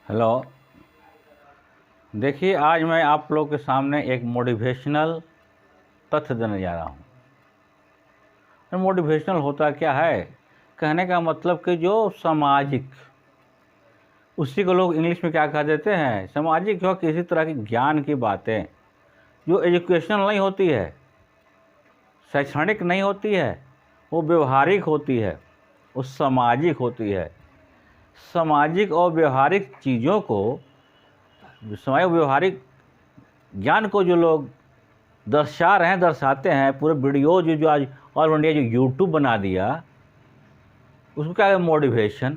Hello. देखिए, आज मैं आप लोग के सामने एक मोटिवेशनल तथ्य देने जा रहा हूँ। मोटिवेशनल होता क्या है? कहने का मतलब कि जो सामाजिक, उसी को लोग इंग्लिश में क्या कह देते हैं, सामाजिक जो किसी तरह की ज्ञान की बातें जो एजुकेशनल नहीं होती है, शैक्षणिक नहीं होती है, वो व्यवहारिक होती है, वो सामाजिक होती है। सामाजिक और व्यवहारिक चीज़ों को, सामाजिक व्यवहारिक ज्ञान को जो लोग दर्शा रहे हैं, दर्शाते हैं, पूरे वीडियो जो आज ऑल इंडिया जो यूट्यूब बना दिया, उसको क्या है? Motivation.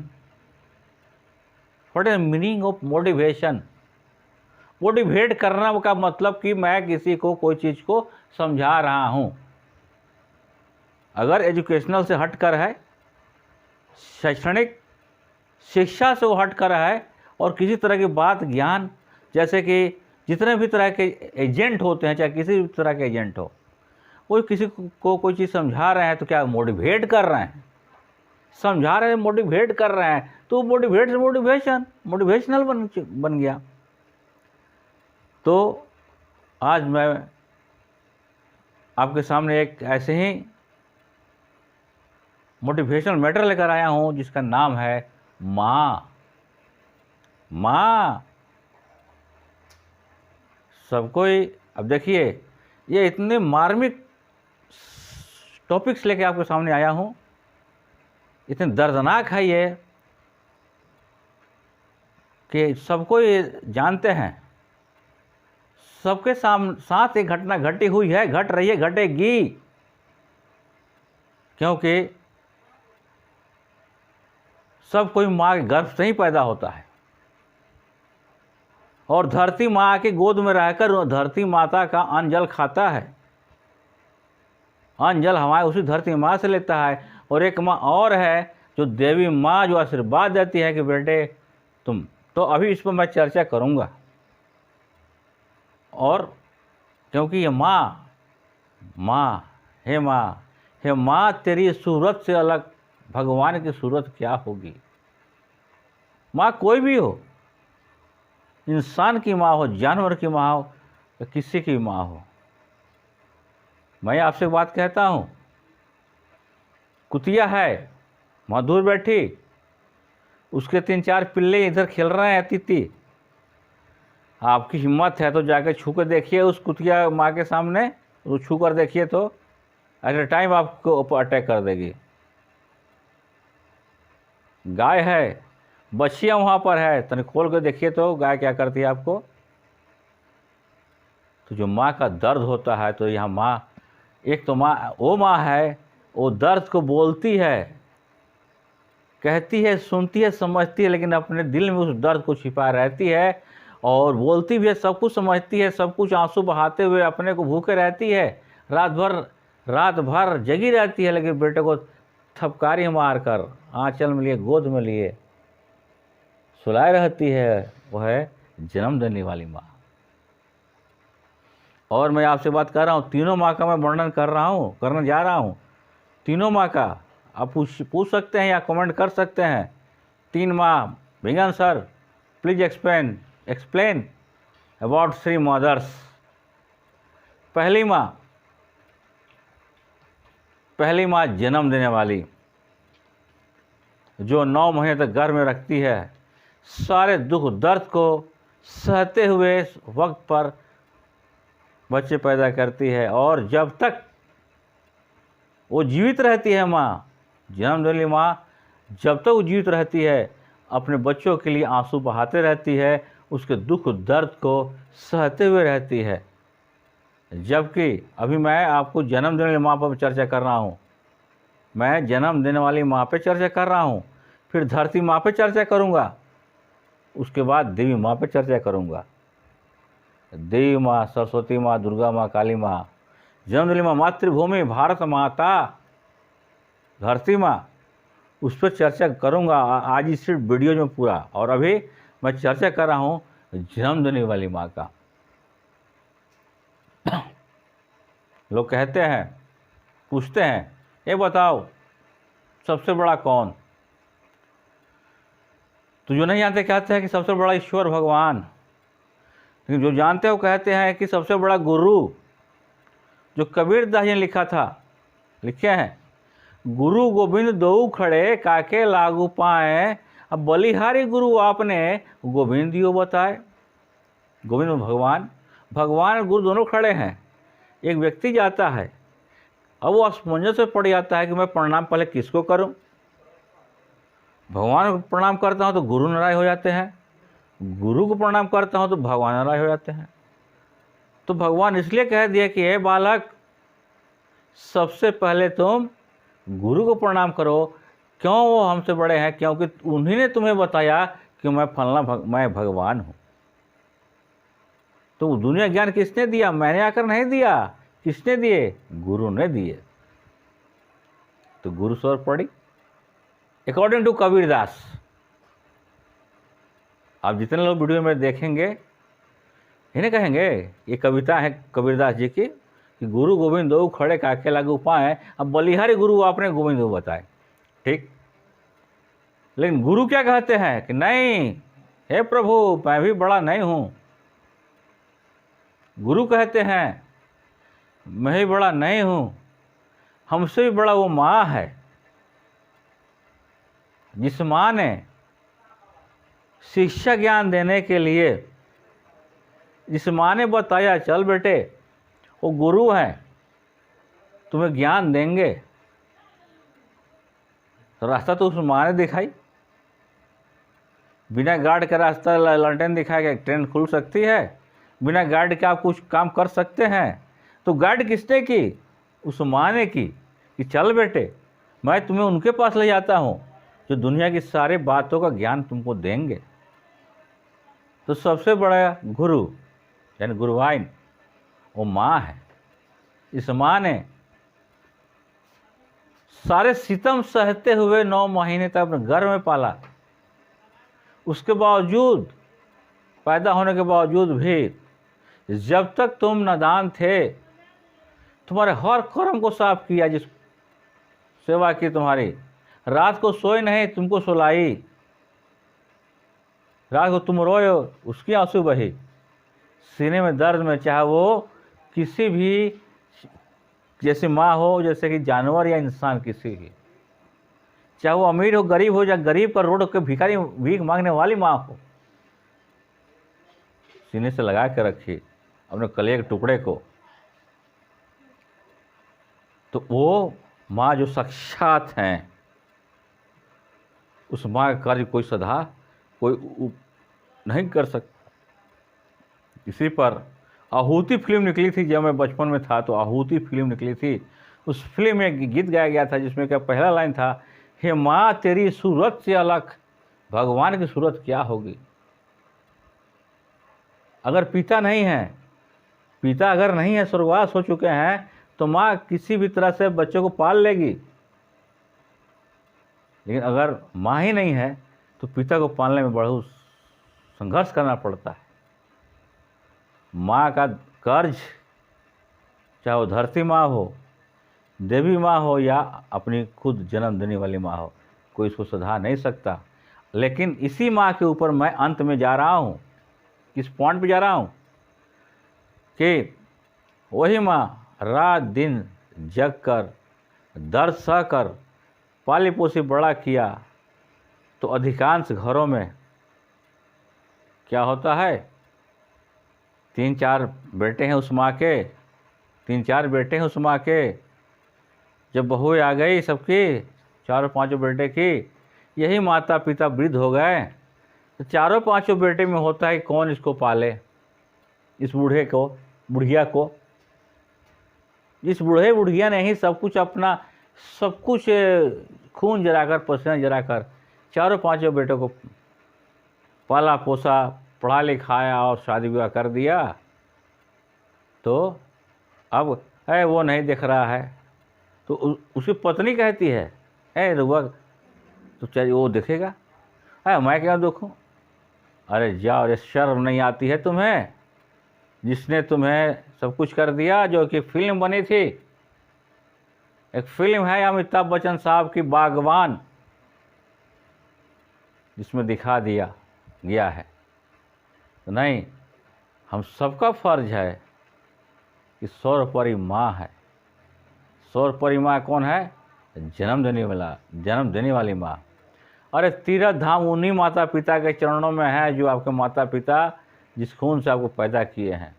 What is meaning of motivation? Motivate करना का मतलब कि मैं किसी को कोई चीज़ को समझा रहा हूँ। अगर एजुकेशनल से हट कर है, शैक्षणिक शिक्षा से वो हट कर है, और किसी तरह की बात, ज्ञान, जैसे कि जितने भी तरह के एजेंट होते हैं, चाहे किसी भी तरह के एजेंट हो, वो किसी को कोई चीज़ समझा रहे हैं तो क्या मोटिवेट कर रहे हैं? समझा रहे हैं, मोटिवेट कर रहे हैं, तो मोटिवेट से मोटिवेशनल बन गया। तो आज मैं आपके सामने एक ऐसे ही मोटिवेशनल मैटर लेकर आया हूँ जिसका नाम है माँ। माँ सबको ही, अब देखिए, ये इतने मार्मिक टॉपिक्स लेके आपके सामने आया हूँ, इतने दर्दनाक है ये कि सबको ये जानते हैं। सबके साथ एक घटना घटी हुई है, घट रही है, घटेगी, क्योंकि सब कोई माँ के गर्भ से ही पैदा होता है, और धरती माँ की गोद में रहकर धरती माता का अन्न जल खाता है। अन्न जल हमारे उसी धरती माँ से लेता है। और एक माँ और है जो देवी माँ, जो आशीर्वाद देती है कि बेटे तुम, तो अभी इस पर मैं चर्चा करूँगा। और क्योंकि ये माँ हे माँ, तेरी सूरत से अलग भगवान की सूरत क्या होगी? माँ कोई भी हो, इंसान की माँ हो, जानवर की माँ हो, या किसी की माँ हो। मैं आपसे बात कहता हूँ, कुतिया है वहाँ दूर बैठी, उसके 3-4 पिल्ले इधर खेल रहे हैं, तीती। आपकी हिम्मत है तो जाकर छू कर देखिए उस कुतिया माँ के सामने, वो छू कर देखिए तो एट ए टाइम आपको ऊपर अटैक कर देगी। गाय है, बच्चियाँ वहाँ पर है, तनिक खोल कर देखिए तो गाय क्या करती है आपको। तो जो माँ का दर्द होता है, तो यहाँ माँ, एक तो माँ, वो माँ है, वो दर्द को बोलती है, कहती है, सुनती है, समझती है, लेकिन अपने दिल में उस दर्द को छिपा रहती है, और बोलती भी है, सब कुछ समझती है, सब कुछ आंसू बहाते हुए अपने को भूखे रहती है, रात भर जगी रहती है, लेकिन बेटे को थपकारी मार कर आंचल में लिए, गोद में लिए सुलाए रहती है। वह है जन्म देने वाली माँ। और मैं आपसे बात कर रहा हूँ, तीनों माँ का मैं वर्णन करने जा रहा हूँ। तीनों माँ का आप पूछ सकते हैं या कमेंट कर सकते हैं। 3 माँ, Bhingan sir please explain about 3 mothers. पहली माँ जन्म देने वाली, जो 9 महीने तक गर्भ में रखती है, सारे दुख दर्द को सहते हुए वक्त पर बच्चे पैदा करती है, और जब तक वो जीवित रहती है, माँ, जन्म देने वाली माँ जब तक वो जीवित रहती है, अपने बच्चों के लिए आंसू बहाते रहती है, उसके दुख दर्द को सहते हुए रहती है। जबकि अभी मैं आपको जन्म देने वाली माँ पर चर्चा कर रहा हूँ, मैं जन्म देने वाली माँ पे चर्चा कर रहा हूँ, फिर धरती माँ पे चर्चा करूँगा, उसके बाद देवी माँ पे चर्चा करूँगा। देवी माँ, सरस्वती माँ, दुर्गा माँ, काली माँ, जन्म देने वाली माँ, मातृभूमि, भारत माता, धरती माँ, उस पर चर्चा करूँगा आज इस वीडियो में पूरा। और अभी मैं चर्चा कर रहा हूँ जन्म देने वाली माँ का। लोग कहते हैं, पूछते हैं, ये बताओ सबसे बड़ा कौन? तो जो नहीं जानते कहते हैं कि सबसे बड़ा ईश्वर भगवान, लेकिन जो जानते हो कहते हैं कि सबसे बड़ा गुरु। जो कबीरदास जी ने लिखा था, लिखे हैं, गुरु गोविंद दो खड़े काके लागू पाए, अब बलिहारी गुरु आपने गोविंद यो बताए। गोविंद भगवान, भगवान और गुरु दोनों खड़े हैं। एक व्यक्ति जाता है, अब वो असमंजस में पड़ जाता है कि मैं प्रणाम पहले किसको करूं। भगवान को प्रणाम करता हूं तो गुरु नाराज हो जाते हैं, गुरु को प्रणाम करता हूं तो भगवान नाराज हो जाते हैं। तो भगवान इसलिए कह दिया कि हे बालक, सबसे पहले तुम गुरु को प्रणाम करो। क्यों? वो हमसे बड़े हैं, क्योंकि उन्हीं ने तुम्हें बताया कि मैं मैं भगवान हूँ। तो दुनिया ज्ञान किसने दिया? मैंने आकर नहीं दिया। किसने दिए? गुरु ने दिए। तो गुरु स्वर पड़ी अकॉर्डिंग टू कबीरदास। आप जितने लोग वीडियो में देखेंगे इन्हें कहेंगे ये कविता है कबीरदास जी की, कि गुरु गोविंद दो खड़े काके लागू पाए, अब बलिहारी गुरु आपने गोविंद दो बताए। ठीक, लेकिन गुरु क्या कहते हैं कि नहीं, हे प्रभु मैं भी बड़ा नहीं हूँ। गुरु कहते हैं मैं भी बड़ा नहीं हूँ, हमसे भी बड़ा वो माँ है, जिस माँ ने शिक्षा ज्ञान देने के लिए, जिस माँ ने बताया चल बेटे, वो गुरु हैं, तुम्हें ज्ञान देंगे। तो रास्ता तो उस माँ ने दिखाई। बिना गार्ड के रास्ता लंटेन दिखाएगा, ट्रेन खुल सकती है। बिना गार्ड के आप कुछ काम कर सकते हैं। तो गार्ड किसने की? उस माँ ने की, कि चल बेटे मैं तुम्हें उनके पास ले जाता हूँ जो दुनिया की सारी बातों का ज्ञान तुमको देंगे। तो सबसे बड़ा गुरु यानी गुरुवाइन वो माँ है। इस माँ ने सारे सितम सहते हुए 9 महीने तक अपने घर में पाला। उसके बावजूद, पैदा होने के बावजूद भी, जब तक तुम नादान थे, तुम्हारे हर कर्म को साफ किया, जिस सेवा की तुम्हारी। रात को सोए नहीं, तुमको सुलाई। रात को तुम रोए, उसकी आंसू बही। सीने में दर्द में, चाहे वो किसी भी जैसे माँ हो, जैसे कि जानवर या इंसान किसी की, चाहे वो अमीर हो गरीब हो, या गरीब का रोड के भिखारी भीख मांगने वाली माँ हो, सीने से लगा के रखी अपने कलेजे के टुकड़े को। तो वो माँ जो साक्षात हैं, उस माँ का कार्य कोई सदा कोई नहीं कर सकता। इसी पर आहूति फिल्म निकली थी, जब मैं बचपन में था तो आहूति फिल्म निकली थी। उस फिल्म में एक गीत गाया गया था जिसमें क्या पहला लाइन था, हे माँ तेरी सूरत से अलग भगवान की सूरत क्या होगी। अगर पिता नहीं है, पिता अगर नहीं है, स्वर्गवास हो चुके हैं, तो माँ किसी भी तरह से बच्चों को पाल लेगी। लेकिन अगर माँ ही नहीं है तो पिता को पालने में बड़ा संघर्ष करना पड़ता है। माँ का कर्ज, चाहे वो धरती माँ हो, देवी माँ हो, या अपनी खुद जन्म देने वाली माँ हो, कोई इसको सधा नहीं सकता। लेकिन इसी माँ के ऊपर मैं अंत में जा रहा हूँ। किस पॉइंट पे जा रहा हूँ कि वही माँ रात दिन जग कर, दर्द सह कर पाली पोसी बड़ा किया। तो अधिकांश घरों में क्या होता है, 3-4 बेटे हैं उस माँ के, 3-4 बेटे हैं उस माँ के। जब बहू आ गई सबकी, 4-5 बेटे की, यही माता पिता वृद्ध हो गए, तो 4-5 बेटे में होता है कौन इसको पाले, इस बूढ़े को, बुढ़िया को। इस बूढ़े बुढ़िया ने ही सब कुछ अपना, सब कुछ खून जराकर, पसीना जराकर 4-5 बेटों को पाला पोसा, पढ़ा लिखाया और शादी विवाह कर दिया। तो अब वो नहीं दिख रहा है, तो उसकी पत्नी कहती है रुआ तो चाहिए वो दिखेगा, मैं क्या देखूं। अरे जाओ, अरे शर्म नहीं आती है तुम्हें, जिसने तुम्हें सब कुछ कर दिया। जो कि फिल्म बनी थी, एक फिल्म है अमिताभ बच्चन साहब की, बागवान। जिसमें दिखा दिया गया है। तो नहीं, हम सबका फर्ज है कि सर्वोपरि माँ है। सर्वोपरि माँ कौन है? जन्म देने वाली माँ। अरे तीर्थ धाम उन्हीं माता पिता के चरणों में है जो आपके माता पिता जिस खून से आपको पैदा किए हैं।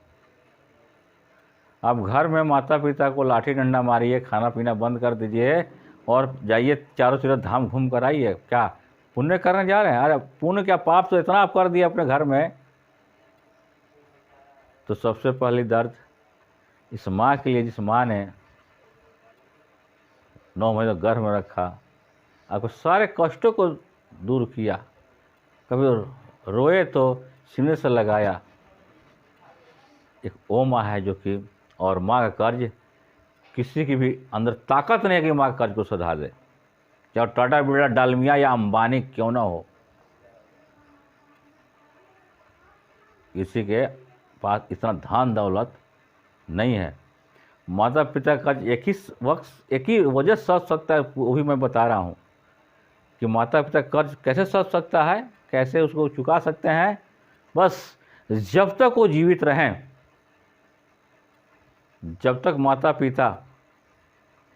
आप घर में माता पिता को लाठी डंडा मारिए, खाना पीना बंद कर दीजिए और जाइए चारों तीर्थ धाम घूम कर आइए, क्या पुण्य करने जा रहे हैं? अरे पुण्य क्या, पाप तो इतना आप कर दिए अपने घर में। तो सबसे पहली दर्द इस माँ के लिए जिस माँ ने 9 महीने गर्भ में रखा, आपको सारे कष्टों को दूर किया, कभी रोए तो सीने से लगाया। एक वो माँ है जो कि, और माँ का कर्ज किसी की भी अंदर ताकत नहीं है कि माँ का कर्ज को सधा दे, चाहे टाटा बिरला डालमिया या अंबानी क्यों ना हो। किसी के पास इतना धन दौलत नहीं है। माता पिता का एक ही वजह सध सकता है, वो भी मैं बता रहा हूँ कि माता पिता कर्ज कैसे सध सकता है, कैसे उसको चुका सकते हैं। बस जब तक वो जीवित रहें, जब तक माता पिता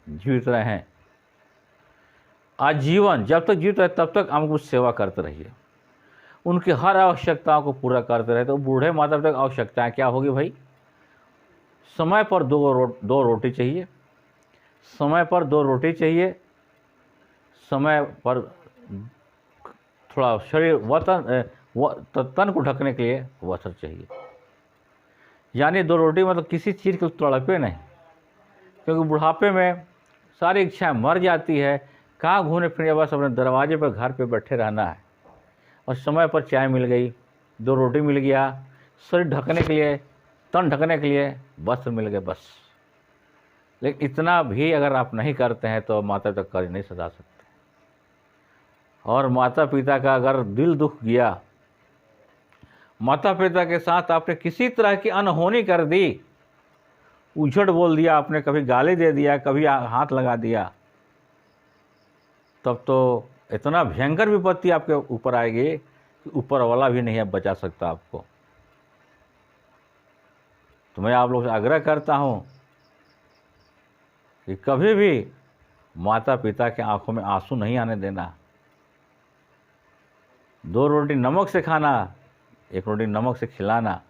जीवित रहें, आजीवन जब तक जीवित रहे तब तक हम कुछ सेवा करते रहिए, उनकी हर आवश्यकताओं को पूरा करते रहे। तो बूढ़े माता पिता की आवश्यकताएं क्या होगी भाई? समय पर दो रोटी चाहिए, समय पर 2 रोटी चाहिए, समय पर थोड़ा शरीर तन को ढकने के लिए वस्त्र चाहिए। यानी 2 रोटी मतलब किसी चीज़ की तड़पे नहीं, क्योंकि बुढ़ापे में सारी इच्छाएं मर जाती है। कहाँ घूमने फिरने, बस अपने दरवाजे पर घर पे बैठे रहना है। और समय पर चाय मिल गई, 2 रोटी मिल गया, शरीर ढकने के लिए, तन ढकने के लिए वस्त्र मिल गए, बस। लेकिन इतना भी अगर आप नहीं करते हैं तो माता पिता कर्ज नहीं सधा सकते। और माता पिता का अगर दिल दुख गया, माता पिता के साथ आपने किसी तरह की अनहोनी कर दी, उछट बोल दिया आपने, कभी गाली दे दिया, कभी हाथ लगा दिया, तब तो इतना भयंकर विपत्ति आपके ऊपर आएगी कि ऊपर वाला भी नहीं बचा सकता आपको। तो मैं आप लोग से आग्रह करता हूँ कि कभी भी माता पिता के आंखों में आंसू नहीं आने देना। 2 रोटी नमक से खाना, 1 रोटी नमक से खिलाना,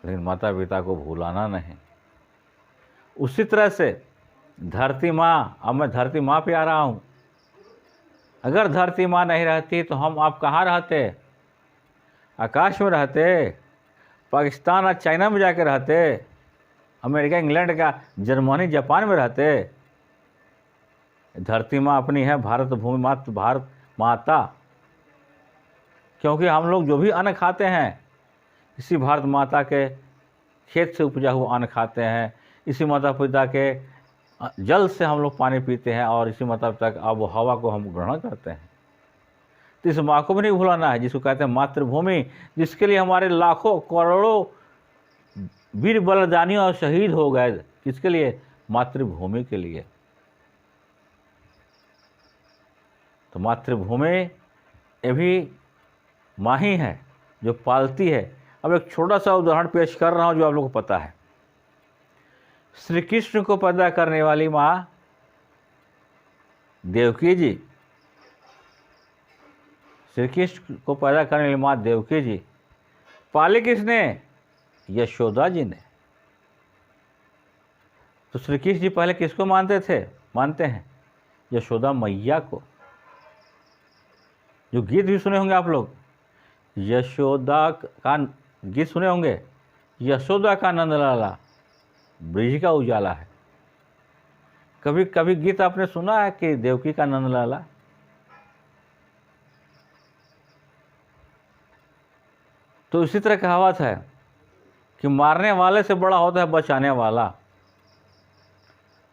लेकिन माता पिता को भुलाना नहीं। उसी तरह से धरती माँ, अब मैं धरती माँ पे आ रहा हूँ। अगर धरती माँ नहीं रहती तो हम आप कहाँ रहते? आकाश में रहते, पाकिस्तान और चाइना में जाकर रहते, अमेरिका, इंग्लैंड का, जर्मनी, जापान में रहते। धरती माँ अपनी है, भारत भूमि माता, भारत माता। क्योंकि हम लोग जो भी अन्न खाते हैं इसी भारत माता के खेत से उपजा हुआ अन्न खाते हैं, इसी माता पिता के जल से हम लोग पानी पीते हैं और इसी माता पिता की आबो हवा को हम ग्रहण करते हैं। तो इस माँ को भी नहीं भुलाना है, जिसको कहते हैं मातृभूमि, जिसके लिए हमारे लाखों करोड़ों वीर बलिदानी और शहीद हो गए। किसके लिए? मातृभूमि के लिए। तो मातृभूमि ये भी माँ ही है जो पालती है। अब एक छोटा सा उदाहरण पेश कर रहा हूँ जो आप लोगों को पता है। श्री कृष्ण को पैदा करने वाली माँ देवकी जी, श्री कृष्ण को पैदा करने वाली माँ देवकी जी पाले किसने? यशोदा जी ने। तो श्री कृष्ण जी पहले किसको मानते हैं? यशोदा मैया को। जो गीत भी सुने होंगे आप लोग, यशोदा का गीत सुने होंगे, यशोदा का नंद लाला ब्रिज का उजाला है। कभी कभी गीत आपने सुना है कि देवकी का नंद लाला? तो इसी तरह कहावत है कि मारने वाले से बड़ा होता है बचाने वाला,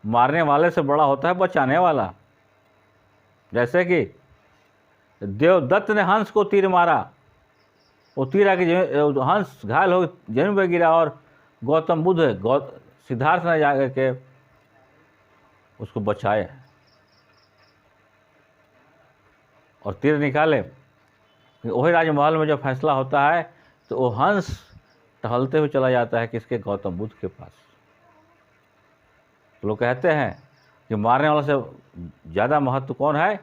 मारने वाले से बड़ा होता है बचाने वाला। जैसे कि देवदत्त ने हंस को तीर मारा, वो तीर आके हंस घायल हो जमीन पर गिरा और गौतम बुद्ध सिद्धार्थ ने जाकर के उसको बचाए। और तीर निकाले। वही राजमहल में जब फैसला होता है तो वो हंस टहलते हुए चला जाता है किसके, गौतम बुद्ध के पास। तो लोग कहते हैं कि मारने वाले से ज़्यादा महत्व कौन है,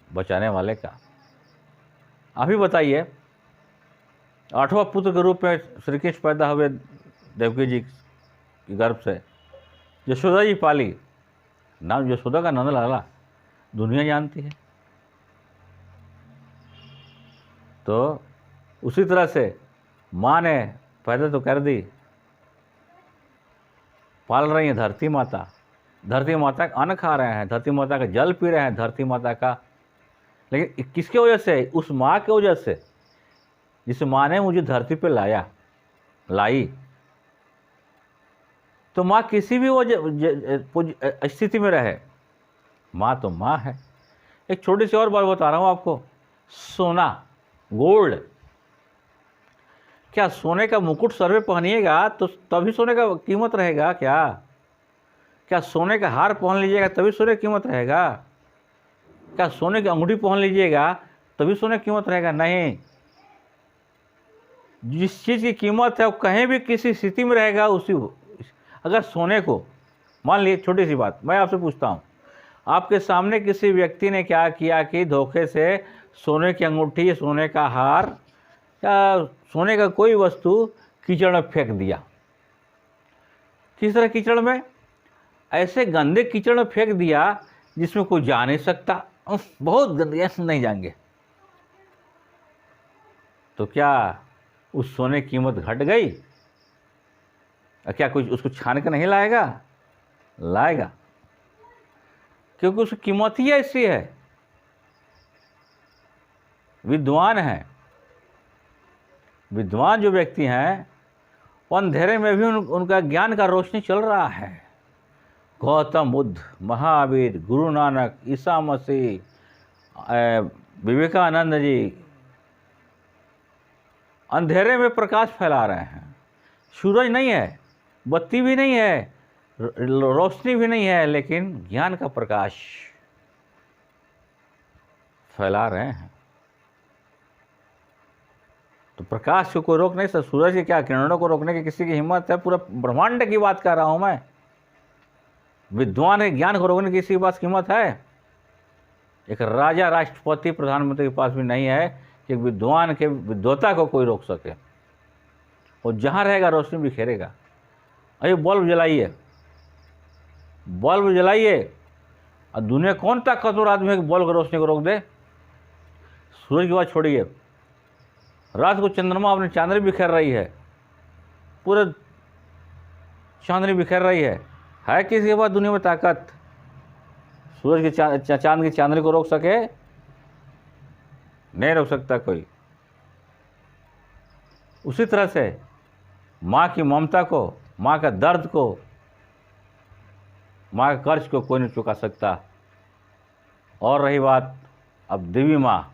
बचाने वाले का। अभी बताइए, 8वां पुत्र के रूप में श्री कृष्ण पैदा हुए देवकी जी के गर्भ से, यशोदा जी पाली। नाम यशोदा का नंद लाला दुनिया जानती है। तो उसी तरह से माँ ने पैदा तो कर दी, पाल रही है धरती माता। धरती माता का अन्न खा रहे हैं, धरती माता का जल पी रहे हैं, धरती माता का, लेकिन किसके वजह से? उस माँ के वजह से, जिस माँ ने मुझे धरती पे लाई। तो माँ किसी भी वजह स्थिति में रहे, माँ तो माँ है। एक छोटी सी और बात बता रहा हूँ आपको, सोना, गोल्ड, क्या सोने का मुकुट सर पे पहनिएगा तो तभी सोने का कीमत रहेगा क्या? क्या सोने का हार पहन लीजिएगा तभी सोने की कीमत रहेगा? क्या सोने की अंगूठी पहन लीजिएगा तभी सोने की कीमत रहेगा? नहीं। जिस चीज़ की कीमत है वो कहीं भी किसी स्थिति में रहेगा उसी। अगर सोने को, मान लीजिए छोटी सी बात मैं आपसे पूछता हूँ, आपके सामने किसी व्यक्ति ने क्या किया कि धोखे से सोने की अंगूठी, सोने का हार या सोने का कोई वस्तु कीचड़ में फेंक दिया। किस तरह कीचड़ में? ऐसे गंदे कीचड़ में फेंक दिया जिसमें कोई जा नहीं सकता, बहुत गंदे, नहीं जाएंगे। तो क्या उस सोने की कीमत घट गई? क्या कुछ उसको छान कर नहीं लाएगा? लाएगा, क्योंकि उसकी कीमत ही ऐसी है। विद्वान है, विद्वान जो व्यक्ति हैं वो अंधेरे में भी उनका ज्ञान का रोशनी चल रहा है। गौतम बुद्ध, महावीर, गुरु नानक, ईसा मसीह, विवेकानंद जी अंधेरे में प्रकाश फैला रहे हैं। सूरज नहीं है, बत्ती भी नहीं है, रोशनी भी नहीं है, लेकिन ज्ञान का प्रकाश फैला रहे हैं। तो प्रकाश को कोई रोक नहीं सकता। सूरज के क्या किरणों को रोकने की किसी की हिम्मत है? पूरा ब्रह्मांड की बात कर रहा हूं मैं। विद्वान के ज्ञान को रोकने की किसी के पास कीमत है? एक राजा, राष्ट्रपति, प्रधानमंत्री के पास भी नहीं है कि विद्वान के विद्वता को कोई रोक सके। और जहाँ रहेगा रोशनी बिखेरेगा। अरे बल्ब जलाइए, बल्ब जलाइए, और दुनिया कौन ताकतवर आदमी है कि बल्ब की रोशनी को रोक दे? सूरज की बात छोड़िए, रात को चंद्रमा अपनी चांदनी बिखेर रही है, पूरे चांदनी बिखेर रही है किसी के पास दुनिया में ताकत सूरज की चांद की चांदनी को रोक सके? नहीं रोक सकता कोई। उसी तरह से माँ की ममता को, माँ का दर्द को, माँ के कर्ज को कोई नहीं चुका सकता। और रही बात अब देवी माँ,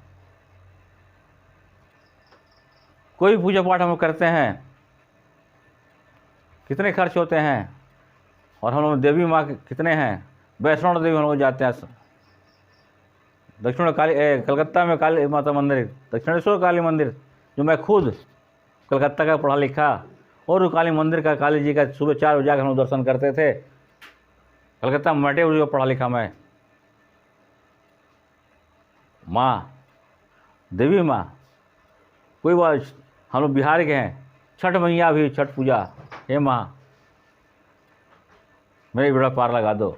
कोई पूजा पाठ हम लोग करते हैं, कितने खर्च होते हैं, और हम लोग देवी माँ कितने हैं। वैष्णो देवी हम लोग जाते हैं, दक्षिण काली, कलकत्ता में काली माता मंदिर, दक्षिणेश्वर काली मंदिर, जो मैं खुद कलकत्ता का पढ़ा लिखा, और काली मंदिर का, काली जी का सुबह 4 बजे जाकर हम लोग दर्शन करते थे। कलकत्ता में मटे का पढ़ा लिखा मैं। माँ, देवी माँ, कोई बात, हम लोग बिहार के हैं, छठ मैया भी, छठ पूजा, हे माँ मेरी बेड़ा पार लगा दो,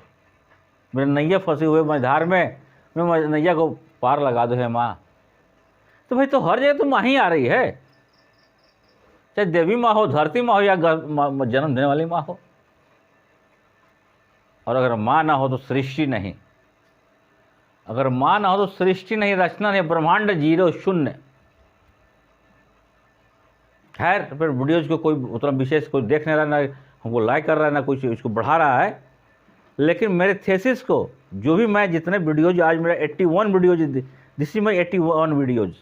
मेरे नैया फंसी हुए मझधार में, मैं नैया को पार लगा दो हे माँ। तो भाई तो हर जगह तो माँ ही आ रही है, चाहे देवी माँ हो, धरती माँ हो, या जन्म देने वाली माँ हो। और अगर माँ ना हो तो सृष्टि नहीं, अगर माँ ना हो तो सृष्टि नहीं, रचना नहीं, ब्रह्मांड जीरो, शून्य। खैर, फिर वीडियोज़ को कोई उतना विशेष कोई देख नहीं रहा, ना हमको लाइक कर रहा है, ना कुछ इसको बढ़ा रहा है। लेकिन मेरे थेसिस को, जो भी मैं जितने वीडियोज, आज मेरा 81 videos, this is my 81 videos.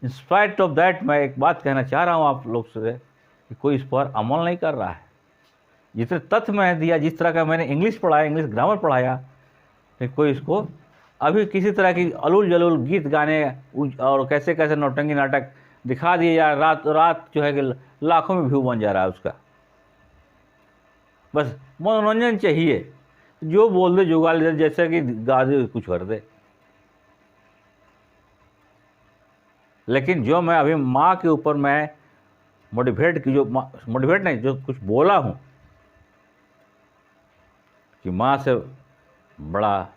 In spite of that, मैं एक बात कहना चाह रहा हूँ आप लोग से कि कोई इस पर अमल नहीं कर रहा है। जितने तथ्य मैं दिया, जिस तरह का मैंने इंग्लिश पढ़ाया, इंग्लिश ग्रामर पढ़ाया, फिर कोई इसको अभी किसी तरह की अलूल जलूल गीत गाने और कैसे कैसे नौटंकी नाटक दिखा दिए जा, रात रात जो है कि लाखों में व्यू बन जा रहा है उसका। बस मनोरंजन चाहिए, जो बोल दे जुगाल दे, जैसे कि गा दे कुछ कर दे। लेकिन जो मैं अभी माँ के ऊपर मैं मोटिवेट की, जो मोटिवेट नहीं, जो कुछ बोला हूँ कि माँ से बड़ा,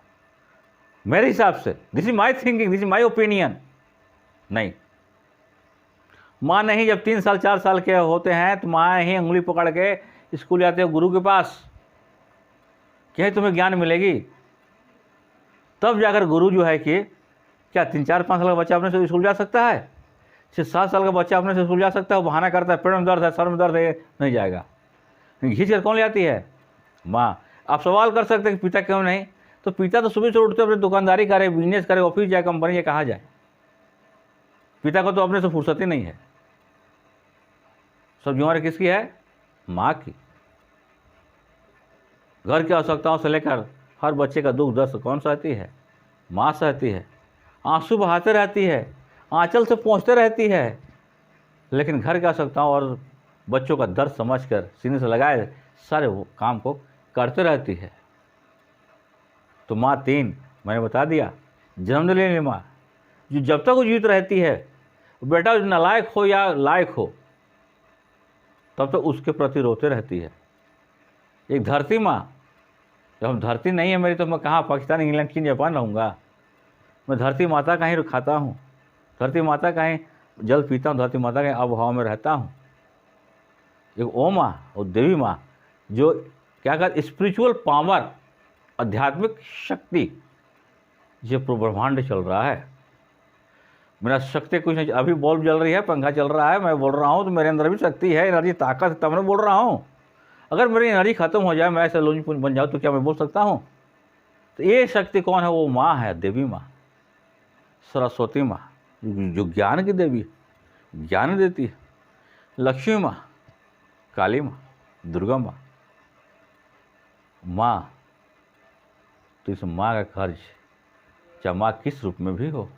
मेरे हिसाब से, this is my thinking, this is my opinion, नहीं। माँ नहीं, जब 3 साल 4 साल के होते हैं तो माँ ही उंगली पकड़ के स्कूल जाते हो गुरु के पास, क्या तुम्हें ज्ञान मिलेगी। तब जाकर गुरु जो है कि क्या 3-4-5 साल का बच्चा अपने से स्कूल जा सकता है? 6-7 साल का बच्चा अपने से स्कूल जा सकता है? वो बहाना करता है पेट में दर्द है, सर में दर्द है, नहीं जाएगा। खींच कर कौन ले आती है? माँ। आप सवाल कर सकते हैं कि पिता क्यों नहीं, तो पिता तो सुबह से उठते अपने दुकानदारी करे, बिजनेस करे, ऑफिस जाए, कंपनी जाए, कहाँ जाए। पिता को तो अपने से फुर्सत ही नहीं है। सब जिम्मेवारी किसकी है? माँ की। घर की आवश्यकताओं से लेकर हर बच्चे का दुख दर्द कौन सहती है? माँ सहती है। आंसू बहाते रहती है, आंचल से पहुँचते रहती है, लेकिन घर की आवश्यकताओं और बच्चों का दर्द समझकर सीने से लगाए सारे वो काम को करते रहती है। तो माँ 3 मैंने बता दिया, जन्म लेने माँ, जो जब तक वो जीवित रहती है, बेटा नालायक हो या लायक हो, तब तक उसके प्रति रोते रहती है। एक धरती माँ, जब हम धरती नहीं है मेरी, तो मैं कहाँ पाकिस्तान, इंग्लैंड, चीन, जापान रहूँगा। मैं धरती माता का ही खाता हूँ, धरती माता का ही जल पीता हूँ, धरती माता के आबहवा में रहता हूँ। एक ओ माँ और देवी माँ, जो क्या कहते, स्पिरिचुअल पावर, आध्यात्मिक शक्ति, जो ब्रह्मांड चल रहा है। मेरा शक्ति कुछ नहीं, अभी बल्ब जल रही है, पंखा चल रहा है, मैं बोल रहा हूँ, तो मेरे अंदर भी शक्ति है, एनर्जी, ताकत है, तब मैं बोल रहा हूँ। अगर मेरी एनर्जी खत्म हो जाए, मैं ऐसा लोंज बन जाऊँ, तो क्या मैं बोल सकता हूँ? तो ये शक्ति कौन है? वो माँ है, देवी माँ, सरस्वती माँ, जो ज्ञान की देवी, ज्ञान देती है। लक्ष्मी माँ, काली माँ, दुर्गा माँ। माँ, तो इस माँ का कर्ज, चाहे माँ किस रूप में भी हो।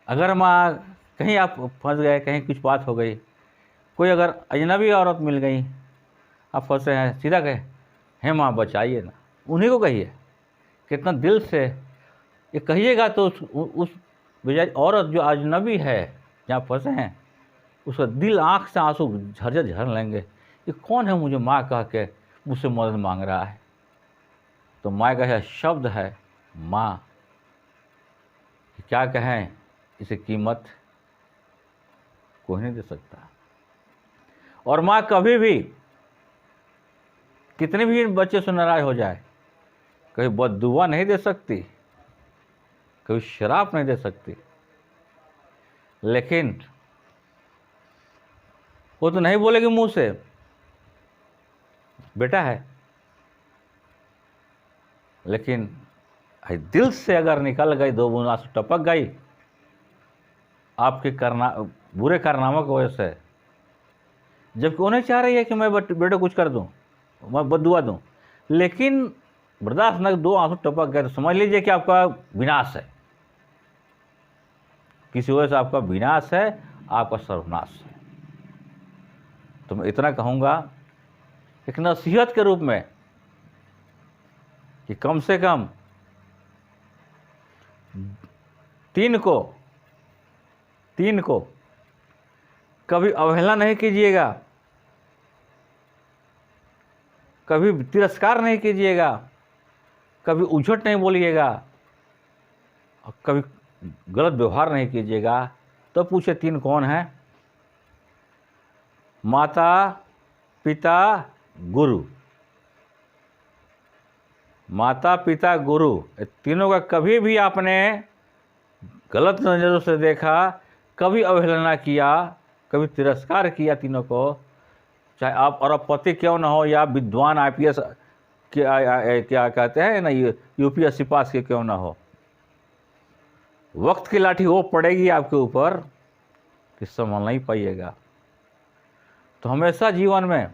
अगर माँ कहीं आप फंस गए, कहीं कुछ बात हो गई, कोई अगर अजनबी औरत मिल गई, आप फंसे हैं, सीधा कहे, हे माँ बचाइए ना, उन्हीं को कहिए। कितना दिल से ये कहिएगा तो उस बेचारी औरत जो अजनबी है, जहाँ फंसे हैं, उसका दिल, आँख से आंसू झरझर झर लेंगे। ये कौन है मुझे माँ कह के मुझसे मदद मांग रहा है? तो माँ का यह शब्द है माँ, क्या कहें, इसे कीमत कोई नहीं दे सकता। और माँ कभी भी, कितने भी बच्चे से नाराज हो जाए, कभी बद्दुआ नहीं दे सकती, कभी शराब नहीं दे सकती। लेकिन वो तो नहीं बोलेगी मुंह से, बेटा है, लेकिन दिल से अगर निकल गई, 2 बूंद आंसू टपक गई आपके बुरे कारनामों की वजह से, जबकि उन्हें चाह रही है कि मैं बेटे कुछ कर दूं, मैं बद्दुआ दूं, लेकिन बर्दाश्त न, 2 आंसू टपक गए, तो समझ लीजिए कि आपका विनाश है, किसी वजह से आपका विनाश है, आपका सर्वनाश है। तो मैं इतना कहूँगा एक नसीहत के रूप में कि कम से कम 3 को कभी अवहेलना नहीं कीजिएगा, कभी तिरस्कार नहीं कीजिएगा, कभी उझट नहीं बोलिएगा, और कभी गलत व्यवहार नहीं कीजिएगा। तो पूछे 3 कौन है? माता, पिता, गुरु। माता, पिता, गुरु, तीनों का कभी भी आपने गलत नज़रों से देखा, कभी अवहेलना किया, कभी तिरस्कार किया तीनों को, चाहे आप और पति क्यों ना हो, या विद्वान IPS क्या कहते हैं ना, UPSC पास के क्यों ना हो, वक्त की लाठी वो पड़ेगी आपके ऊपर कि संभल नहीं पाइएगा। तो हमेशा जीवन में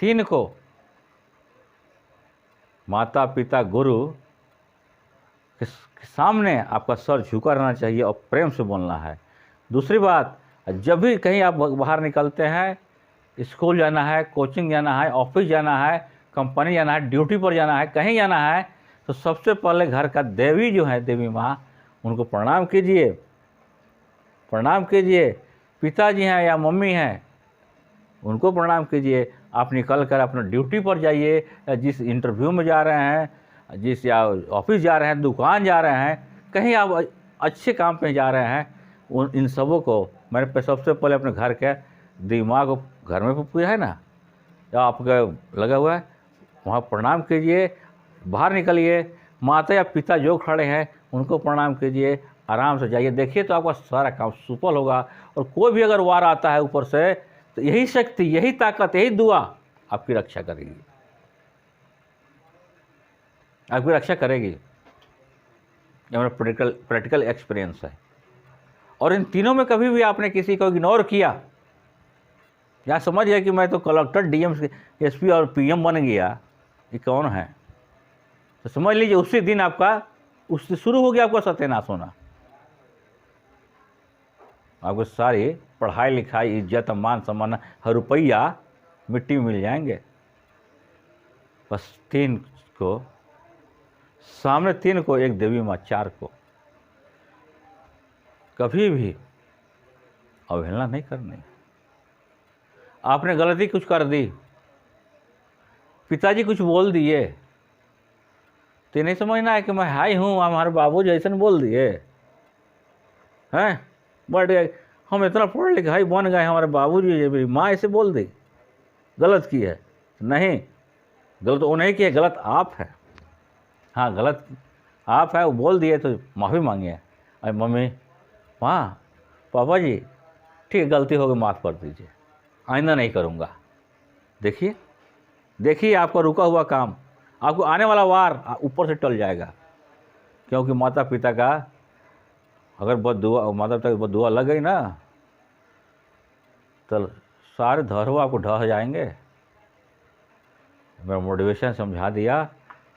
3 को, माता, पिता, गुरु, के सामने आपका सर झुका रहना चाहिए और प्रेम से बोलना है। दूसरी बात, जब भी कहीं आप बाहर निकलते हैं, स्कूल जाना है, कोचिंग जाना है, ऑफिस जाना है, कंपनी जाना है, ड्यूटी पर जाना है, कहीं जाना है, तो सबसे पहले घर का देवी जो है, देवी माँ, उनको प्रणाम कीजिए, प्रणाम कीजिए। पिताजी हैं या मम्मी हैं, उनको प्रणाम कीजिए। आप निकल कर अपना ड्यूटी पर जाइए, या जिस इंटरव्यू में जा रहे हैं, जिस या ऑफिस जा रहे हैं, दुकान जा रहे हैं, कहीं आप अच्छे काम पे जा रहे हैं, इन सबों को मेरे पे सबसे पहले अपने घर के दिमाग को, घर में पूजा है ना, या आपका लगा हुआ है, वहाँ प्रणाम कीजिए। बाहर निकलिए, माता या पिता जो खड़े हैं उनको प्रणाम कीजिए, आराम से जाइए। देखिए तो आपका सारा काम सफल होगा। और कोई भी अगर वार आता है ऊपर से, तो यही शक्ति, यही ताकत, यही दुआ आपकी रक्षा करेगी, आपकी रक्षा करेगी। ये मेरा प्रैक्टिकल एक्सपीरियंस है। और इन तीनों में कभी भी आपने किसी को इग्नोर किया, या समझ गया कि मैं तो कलेक्टर, डीएम, एसपी और पीएम बन गया, ये कौन है, तो समझ लीजिए उसी दिन आपका, उससे शुरू हो गया आपका सत्यानाश होना। आपको सारी पढ़ाई लिखाई, इज्जत, मान सम्मान, हर रुपया मिट्टी में मिल जाएंगे। बस तीन को सामने, तीन को, एक देवी माँ, चार को कभी भी अवहेलना नहीं करनी। आपने गलती कुछ कर दी, पिताजी कुछ बोल दिए, तो ये नहीं समझना है कि मैं हाई हूँ, हमारे बाबू जैसे बोल दिए हैं, बढ़ गए, हम इतना पढ़ लिखे हाई बन गए, हमारे बाबूजी मेरी माँ ऐसे बोल दी, गलत की है। नहीं, गलत उन्हें की है, गलत आप है। हाँ, गलत आप है, वो बोल दिए तो माफ़ी मांगिए। अरे मम्मी, माँ, पापा जी, ठीक है, गलती हो गई, माफ़ कर दीजिए, आइंदा नहीं करूँगा। देखिए देखिए, आपका रुका हुआ काम, आपको आने वाला वार ऊपर से टल जाएगा। क्योंकि माता पिता का अगर बद्दुआ, माता पिता की बद्दुआ लग गई ना, तो सारे धर्म आपको ढह जाएंगे। मेरा मोटिवेशन समझा दिया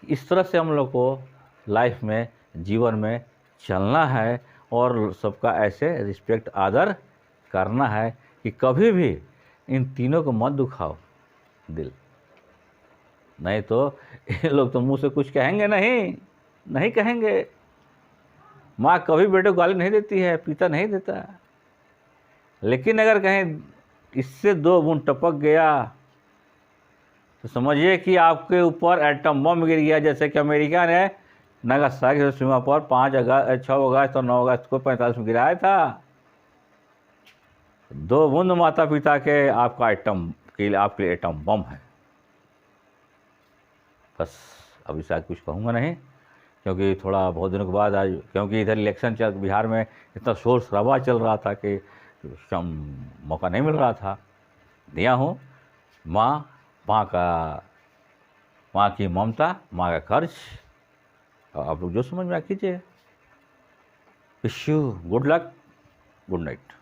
कि इस तरह से हम लोग को लाइफ में, जीवन में चलना है, और सबका ऐसे रिस्पेक्ट, आदर करना है कि कभी भी इन तीनों को मत दुखाओ दिल, नहीं तो ये लोग तो मुंह से कुछ कहेंगे नहीं कहेंगे। माँ कभी बेटे को गाली नहीं देती है, पिता नहीं देता, लेकिन अगर कहीं इससे दो बूंद टपक गया तो समझिए कि आपके ऊपर एटम बम गिर गया। जैसे कि अमेरिका ने नागासाकी हिरोशिमा पर 6 अगस्त और 9 अगस्त को 45 में गिराया था। दो बूंद माता पिता के आपका एटम के लिए, आपके लिए एटम बम है। बस अब इससे कुछ कहूँगा नहीं, क्योंकि थोड़ा बहुत दिनों के बाद आज, क्योंकि इधर इलेक्शन चल, बिहार में इतना शोर शराबा चल रहा था कि मौका नहीं मिल रहा था। दिया हूँ माँ की ममता, माँ का खर्च, आप लोग जो समझ में आ कीजिए। Wish you good luck, good night.